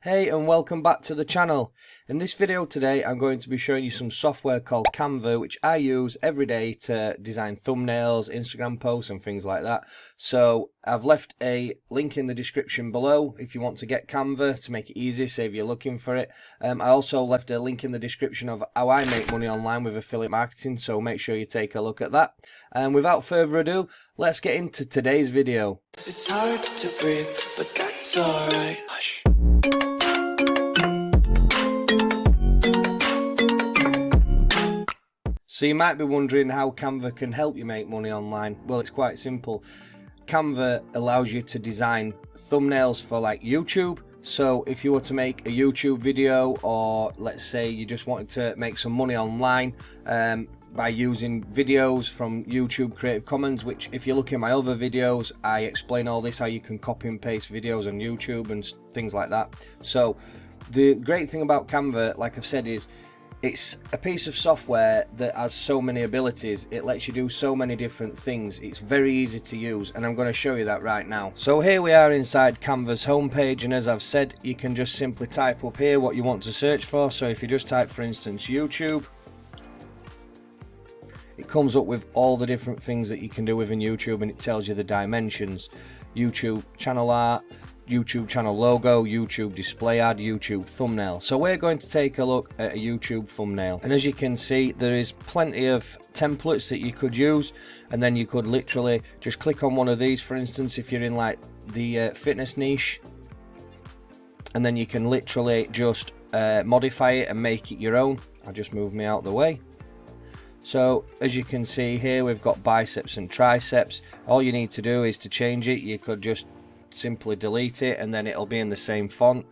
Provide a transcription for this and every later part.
Hey and welcome back to the channel. In this video today I'm going to be showing you some software called Canva, which I use every day to design thumbnails, Instagram posts and things like that. So I've left a link in the description below if you want to get Canva to make it easy, save you looking for it. I also left a link in the description of how I make money online with affiliate marketing, so make sure you take a look at that. And without further ado, let's get into today's video. It's hard to breathe, but that's alright. Hush. So you might be wondering how Canva can help you make money online. Well, it's quite simple. Canva allows you to design thumbnails for like YouTube. So if you were to make a YouTube video, or let's say you just wanted to make some money online by using videos from YouTube Creative Commons, which if you look in my other videos, I explain all this, how you can copy and paste videos on YouTube and things like that. So the great thing about Canva, like I've said, is it's a piece of software that has so many abilities. It lets you do so many different things. It's very easy to use, and I'm going to show you that right now. So here we are inside Canva's homepage, and as I've said, you can just simply type up here what you want to search for. So if you just type, for instance, YouTube, it comes up with all the different things that you can do within YouTube, and it tells you the dimensions: YouTube channel art, YouTube channel logo, YouTube display ad, YouTube thumbnail. So we're going to take a look at a YouTube thumbnail, and as you can see, there is plenty of templates that you could use, and then you could literally just click on one of these, for instance, if you're in like the fitness niche, and then you can literally just modify it and make it your own. I'll just move me out of the way. So as you can see here, we've got biceps and triceps. All you need to do is to change it. You could just simply delete it and then it'll be in the same font.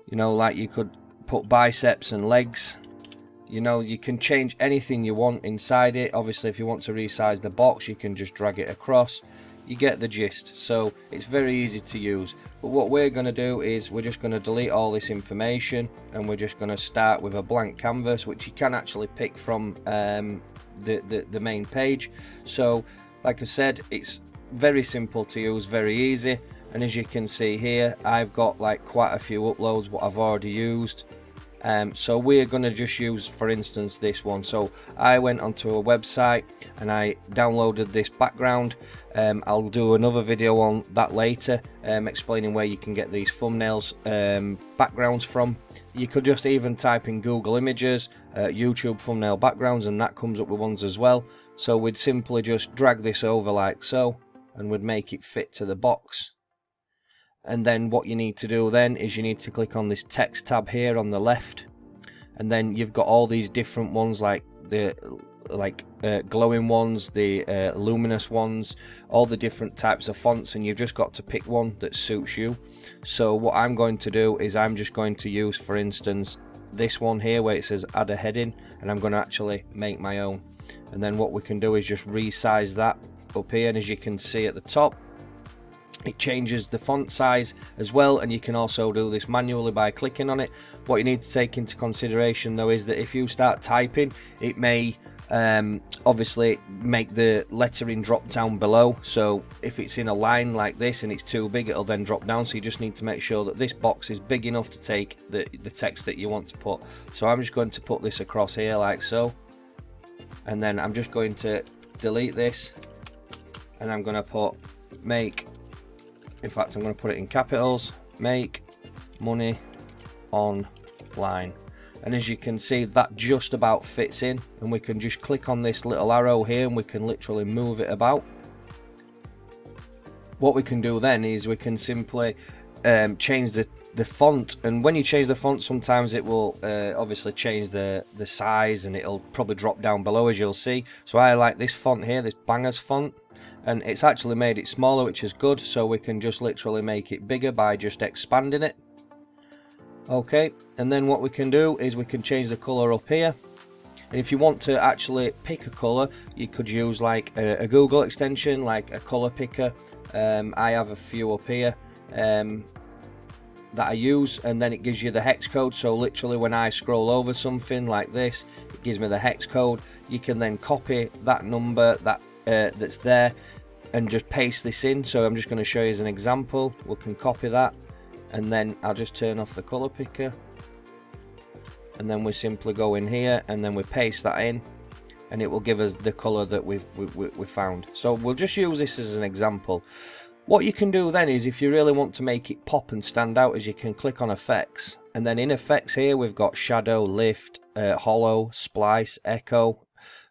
You know, like you could put biceps and legs. You know, you can change anything you want inside it. Obviously, if you want to resize the box, you can just drag it across. You get the gist. So it's very easy to use. But what we're going to do is we're just going to delete all this information, and we're just going to start with a blank canvas, which you can actually pick from the main page. So like I said, it's very simple to use, very easy. And as you can see here, I've got like quite a few uploads what I've already used. So we're going to just use, for instance, this one. So I went onto a website and I downloaded this background. I'll do another video on that later, explaining where you can get these thumbnails backgrounds from. You could just even type in Google Images, YouTube thumbnail backgrounds, and that comes up with ones as well. So we'd simply just drag this over like so, and we'd make it fit to the box. And then what you need to do then is you need to click on this text tab here on the left, and then you've got all these different ones, like the glowing ones, the luminous ones, all the different types of fonts, and you've just got to pick one that suits you. So what I'm going to do is I'm just going to use, for instance, this one here where it says add a heading, and I'm going to actually make my own. And then what we can do is just resize that up here, and as you can see at the top, it changes the font size as well, and you can also do this manually by clicking on it. What you need to take into consideration though is that if you start typing, it may obviously make the lettering drop down below. So if it's in a line like this and it's too big, it'll then drop down. So you just need to make sure that this box is big enough to take the text that you want to put. So I'm just going to put this across here like so, and then I'm just going to delete this, and I'm going to put make, in fact I'm going to put it in capitals, make money online. And as you can see, that just about fits in, and we can just click on this little arrow here and we can literally move it about. What we can do then is we can simply change the font, and when you change the font, sometimes it will obviously change the size, and it'll probably drop down below, as you'll see. So I like this font here, this Bangers font, and it's actually made it smaller, which is good. So we can just literally make it bigger by just expanding it. Okay, and then what we can do is we can change the color up here, and if you want to actually pick a color, you could use like a Google extension, like a color picker. I have a few up here that I use, and then it gives you the hex code. So literally when I scroll over something like this, it gives me the hex code. You can then copy that number that's there and just paste this in. So I'm just going to show you as an example. We can copy that and then I'll just turn off the color picker, and then we simply go in here and then we paste that in, and it will give us the color that we found. So we'll just use this as an example. What you can do then is, if you really want to make it pop and stand out, is you can click on effects, and then in effects here we've got shadow, lift, hollow, splice, echo,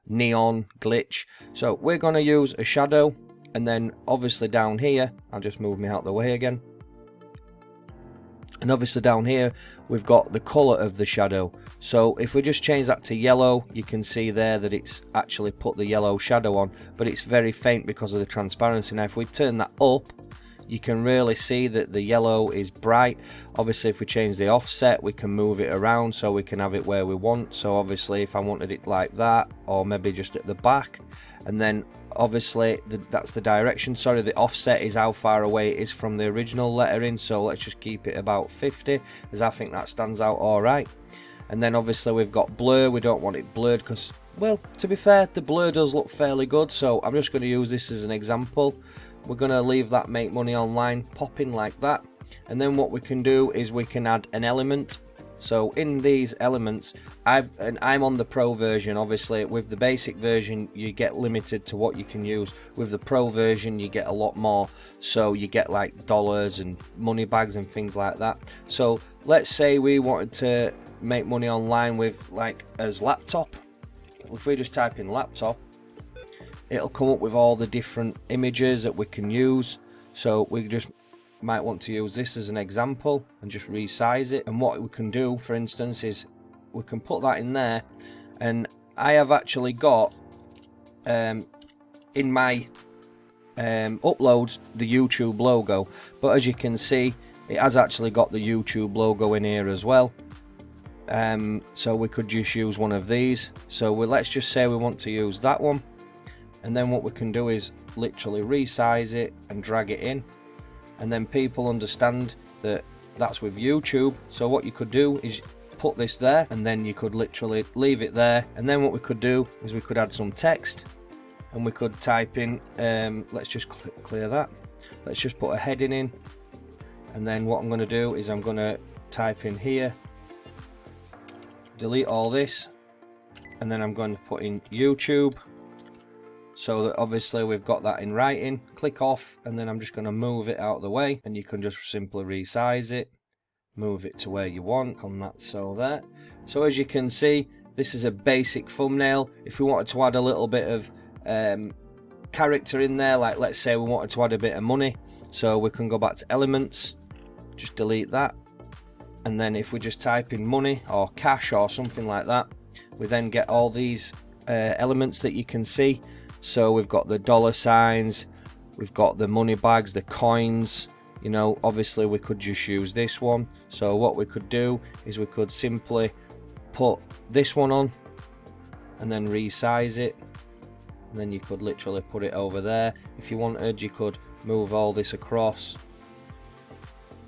neon, glitch. So we're going to use a shadow, and then obviously down here, I'll just move me out of the way again, and obviously down here we've got the color of the shadow. So if we just change that to yellow, you can see there that it's actually put the yellow shadow on, but it's very faint because of the transparency. Now if we turn that up, you can really see that the yellow is bright. Obviously if we change the offset, we can move it around so we can have it where we want. So obviously if I wanted it like that, or maybe just at the back, and then obviously that's the direction. Sorry, the offset is how far away it is from the original lettering, so let's just keep it about 50, as I think that stands out all right. And then obviously we've got blur. We don't want it blurred because, well, to be fair, the blur does look fairly good, so I'm just going to use this as an example. We're going to leave that make money online popping like that, and then what we can do is we can add an element. So in these elements, I'm on the pro version. Obviously with the basic version you get limited to what you can use. With the pro version you get a lot more, so you get like dollars and money bags and things like that. So let's say we wanted to make money online with like as laptop. If we just type in laptop, it'll come up with all the different images that we can use. So we just might want to use this as an example and just resize it. And what we can do, for instance, is we can put that in there, and I have actually got in my uploads the YouTube logo, but as you can see it has actually got the YouTube logo in here as well. So we could just use one of these. So let's just say we want to use that one, and then what we can do is literally resize it and drag it in, and then people understand that that's with YouTube. So what you could do is put this there, and then you could literally leave it there, and then what we could do is we could add some text, and we could type in let's just clear that, let's just put a heading in, and then what I'm going to do is I'm going to type in here, delete all this, and then I'm going to put in YouTube, so that obviously we've got that in writing. Click off, and then I'm just going to move it out of the way, and you can just simply resize it, move it to where you want on that, so there. So as you can see, this is a basic thumbnail. If we wanted to add a little bit of character in there, like let's say we wanted to add a bit of money, so we can go back to elements, just delete that, and then if we just type in money or cash or something like that, we then get all these elements that you can see. So we've got the dollar signs, we've got the money bags, the coins. You know, obviously we could just use this one. So what we could do is we could simply put this one on and then resize it, and then you could literally put it over there. If you wanted, you could move all this across.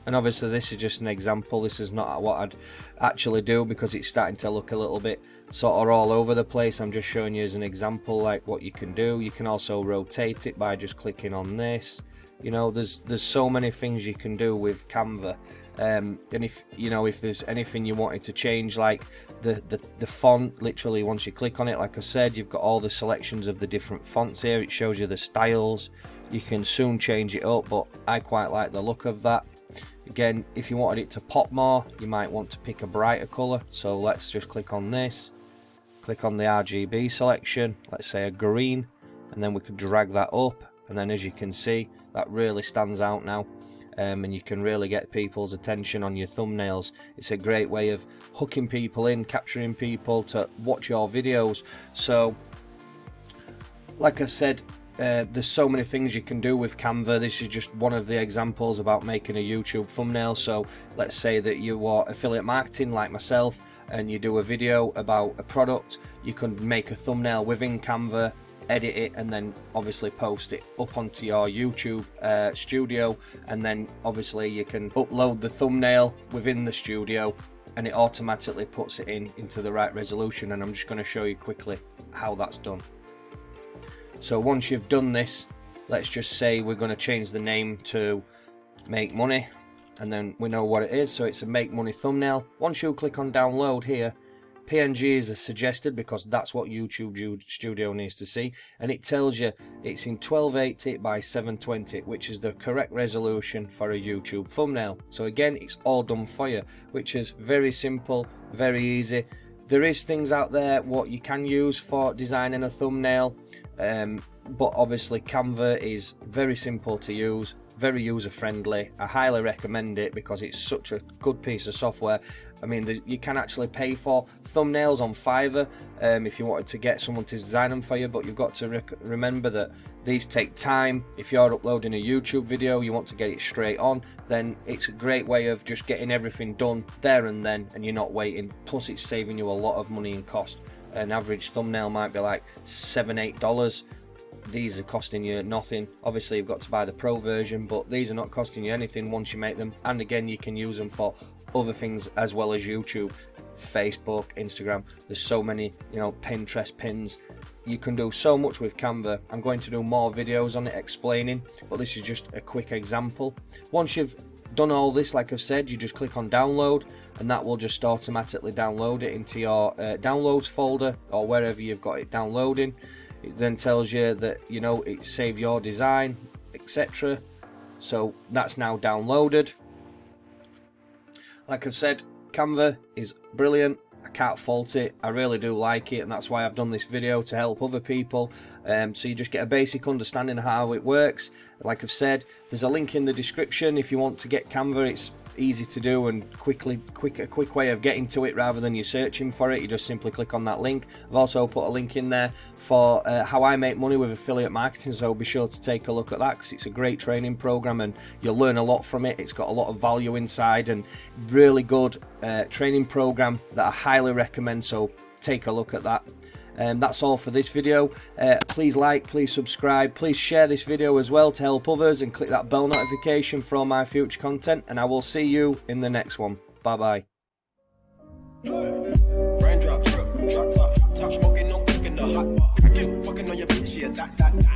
And obviously this is just an example. This is not what I'd actually do, because it's starting to look a little bit sort of all over the place. I'm just showing you as an example like what you can do. You can also rotate it by just clicking on this. You know, there's so many things you can do with Canva. And if you know, if there's anything you wanted to change, like the font, literally once you click on it, like I said, you've got all the selections of the different fonts here. It shows you the styles. You can soon change it up, but I quite like the look of that. Again, if you wanted it to pop more, you might want to pick a brighter color. So let's just click on this, click on the RGB selection, let's say a green, and then we could drag that up, and then as you can see, that really stands out now. And you can really get people's attention on your thumbnails. It's a great way of hooking people in, capturing people to watch your videos. So like I said, there's so many things you can do with Canva. This is just one of the examples about making a YouTube thumbnail. So let's say that you are affiliate marketing like myself, and you do a video about a product. You can make a thumbnail within Canva, edit it, and then obviously post it up onto your YouTube studio, and then obviously you can upload the thumbnail within the studio, and it automatically puts it into the right resolution. And I'm just going to show you quickly how that's done. So once you've done this, let's just say we're going to change the name to Make Money, and then we know what it is. So it's a make money thumbnail. Once you click on download here, PNG is suggested because that's what YouTube Studio needs to see, and it tells you it's in 1280 by 720, which is the correct resolution for a YouTube thumbnail. So again, it's all done for you, which is very simple, very easy. There is things out there what you can use for designing a thumbnail, but obviously Canva is very simple to use, very user friendly. I highly recommend it because it's such a good piece of software. I mean, you can actually pay for thumbnails on Fiverr if you wanted to get someone to design them for you, but you've got to remember that these take time. If you're uploading a YouTube video, you want to get it straight on, then it's a great way of just getting everything done there and then, and you're not waiting. Plus it's saving you a lot of money and cost. An average thumbnail might be like $7-8. These are costing you nothing. Obviously you've got to buy the pro version, but these are not costing you anything once you make them. And again, you can use them for other things as well as YouTube, Facebook, Instagram. There's so many, you know, Pinterest pins. You can do so much with Canva. I'm going to do more videos on it explaining, but this is just a quick example. Once you've done all this, like I've said, you just click on download, and that will just automatically download it into your downloads folder or wherever you've got it downloading. It then tells you that, you know, it saved your design, etc. So that's now downloaded. Like I've said, Canva is brilliant. I can't fault it. I really do like it, and that's why I've done this video, to help other people. So you just get a basic understanding of how it works. Like I've said, there's a link in the description if you want to get Canva. It's easy to do and a quick way of getting to it rather than you searching for it. You just simply click on that link. I've also put a link in there for how I make money with affiliate marketing, so be sure to take a look at that because it's a great training program and you'll learn a lot from it. It's got a lot of value inside and really good training program that I highly recommend, so take a look at that. That's all for this video. Please like, please subscribe, please share this video as well to help others, and click that bell notification for all my future content, and I will see you in the next one. Bye bye. Raindrops, drop top, top smoking, no cooking the hot bar. Fucking on your bitch, yeah, that.